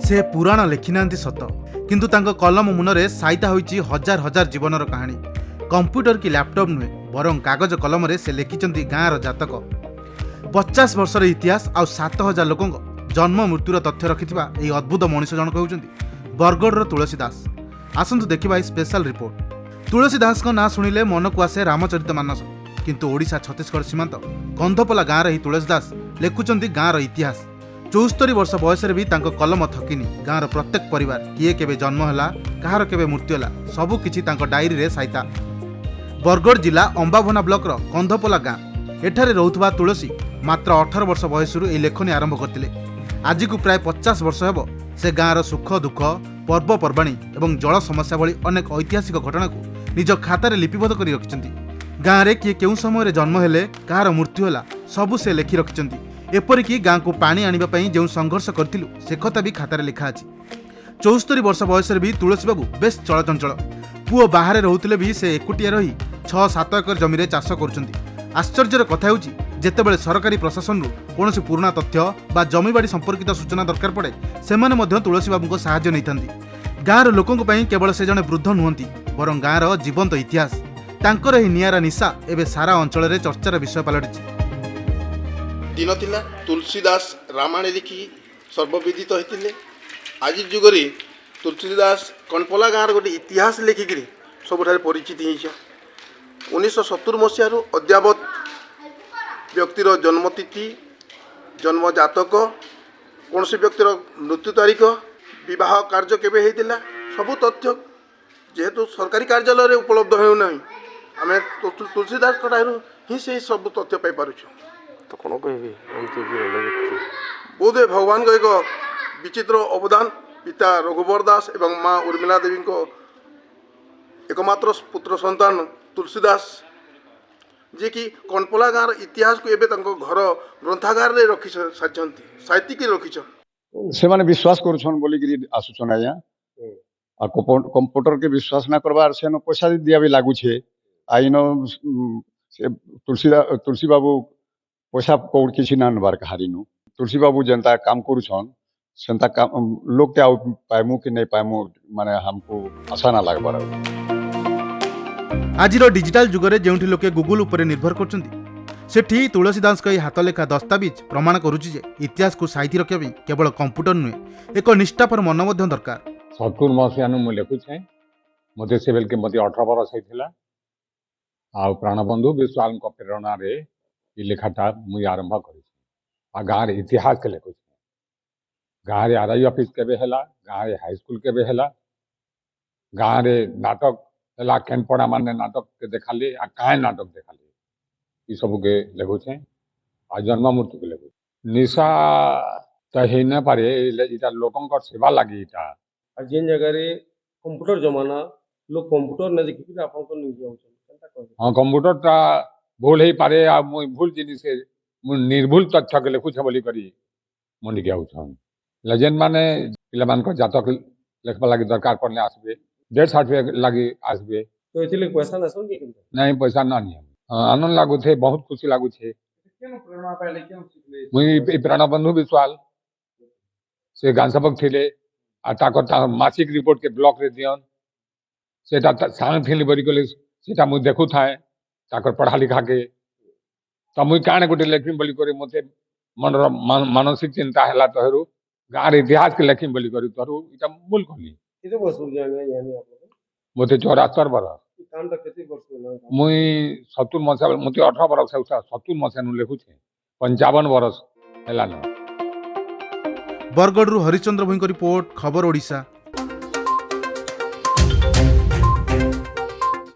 से पुराण लिखिना सत किंतु तांको कलम मुनरे साइता होइछि हजार हजार जीवनर कहानी। कंप्यूटर की लैपटॉप नुहे बरं कागज कलम रे से लिखिचंती गाँर जातक 50 वर्षर इतिहास आउ 7000 लोक जन्म मृत्युर तथ्य रखिथिबा एही अद्भुत मनीष जनक होउचंती बरगढ़ तुलसी दास। आसंतु देखिबा स्पेशल रिपोर्ट। तुलसी दास को ना सुनिले मन को आसे रामचरितमानस, किंतु ओडिशा छत्तीसगढ़ सीमांत कंधपला गाँव रे ही तुलसी दास लेखुचंती गाँर इतिहास। 74 वर्ष बयस भी तांको कलम थकिनी। गाँर प्रत्येक परिवार किए केबे जन्म हैला, कहार केबे मृत्यु हैला, सबु किछि तांको डायरी रे साइता। बरगढ़ जिला अंबाभना ब्लॉक रो कंधपला गाँ एठारे रहुथबा तुलसी मात्र 18 वर्ष बयसरू ए लेखनी आरंभ करथिले। आज को प्राय 50 वर्ष हेबो से गाँर सुख दुख पर्वपर्वाणी एवं जल समस्या भली अनेक ऐतिहासिक घटना को निज खातार लिपिबद्ध करी रखिचंती। गाँव रे किए केउ समय जन्म हेले, कहार मृत्यु हैला, सबु से लेखि रखिचंती। एपरिकी गाँ को पानी आनिबा पई जो संघर्ष करथिलु से कथा भी खातार लिखा अछि। 74 वर्ष बयस भी तुलसी बाबू बेस चलचंचल। पुओ बाहर रोहुतिले भी से एकुटिया रही 6-7 एकर जमी चाष करुछंती। आश्चर्यर कथा होउछि जेतेबेले सरकारी प्रशासन कौनसी पुराना तथ्य बा जमीबाड़ी संपर्कित सूचना दरकार पड़े सेमाने मध्य तुलसी बाबू को साहाय्य नैथांती। गाँर लोकंक पई केवल से जने वृद्ध नुहंती बरं गाँर जीवंत इतिहास। तांकर एही नियारा निशा एबे सारा अंचल रे चर्चार विषय पलटिछि। दिन थिला तुलसीदास रामायण लिखि सर्वविदित होते। आज जुगरे तुलसीदास कनपला गाँव गोटे इतिहास लिखिकी सबुठारे परिचित हो। 1970 मसीह अद्यावत व्यक्तिर जन्मतिथि, जन्म जातक, कौन व्यक्तिर मृत्यु तारीख, विवाह कार्य केबे होइतिला सबु तथ्य जेहेतु सरकारी कार्यालय उपलब्ध होना आम तुलसीदास ही से सब तथ्य पाई पारुछु। तो कौन कहबी बोधे भगवान को एक विचित्र अवदान। पिता रघुवर दास एवं माँ उर्मिला देवी को एकमात्र पुत्र संतान तुलसीदास जे कि कनपला गाँव इतिहास को एबे घर ग्रंथागार रे रखी साजंती साहित्यिक रखी से माने विश्वास करूछन बोली कि आसुछन आया आ कंप्यूटर के विश्वास ना करबार से न पैसा दिया भी लागू छे। आइन से तुलसी बाबू पैसा कौड़ किसी ना नबार कहारीनु। तुलसी बाबू जनता काम करूछन सेंता काम लोग के पाइमु कि नहीं पाइमु माने हमको आशा ना लागबार। आजिर डिजिटल जुगरे जेउठी लोके गूगल उपरे निर्भर करछंती सेठी तुलसी दास कई हाथ लेखा दस्तावेज प्रमाण करुछि जे इतिहास को साइती रखिया भी केवल कंप्यूटर नुहे एक निष्ठापर मन मध्य दरकार। 70 मसीहा मु लिखुछे मते से बेल के मते 18 बरस होइथिला आ प्राणबंधु विश्वाल को प्रेरणा रे ई लेखाटा मु आरंभ करिछि। आ गाँव इतिहास के लिखुछे। गाँव आरआई ऑफिस केबे हैला, गाँव हाई स्कूल केबे हैला, गाँव नाटक हैला, केनपड़ा माने नाटक के देखाली आ काहे नाटक देखाली ई सब के लिखुछे। आ जन्म मृत्यु के लिखुछे। निशा त हे न पारे इटा लोकंकर सेवा लागि इटा जेन जगह रे कंप्यूटर जमाना लोग कंप्यूटर न देखि कि आपन को नहीं जाउछन केनता कहबे। हाँ कंप्यूटर टा भूल ही पारे आ मु भूल जिनिस मु निर्भूल तथ्य के लिखुछे बोली करी मन के आउछन। लेजेंड माने पिला मान को जातक लेखबा लागि दरकार पड़ले आसबे, डेथ सर्टिफिकेट लागि आसबे। तो एथिले पैसा न सुन के नहीं पैसा ना नहीं आनंद लागु थे, बहुत खुशी लागु छे। केन प्रेरणा पाइले केन सिखले मुई प्राणबंधु विश्वाल से गान सबक थिले आ ताकर मासिक रिपोर्ट के ब्लॉक रे दियन सेटा सांग थिली बरी कोले सेटा मु देखु थाए ताकर पढ़ा लिखा के त मुई काने गोटे लेखिम बोली करे मते मनर मानसिक चिंता हैला तहरू गाँव इतिहास के लेखिम बोली करी तहरू इटा मूल कहली किते बसु जाने यानी आप लोग मते 74 बरस काम त केते वर्ष होला मुई 70 मसा मते 18 बरस है 70 मसा नु लेखु छे 55 बरस हैला न। बरगढ़ हरिचंद्र भोई रिपोर्ट खबर ओडिशा।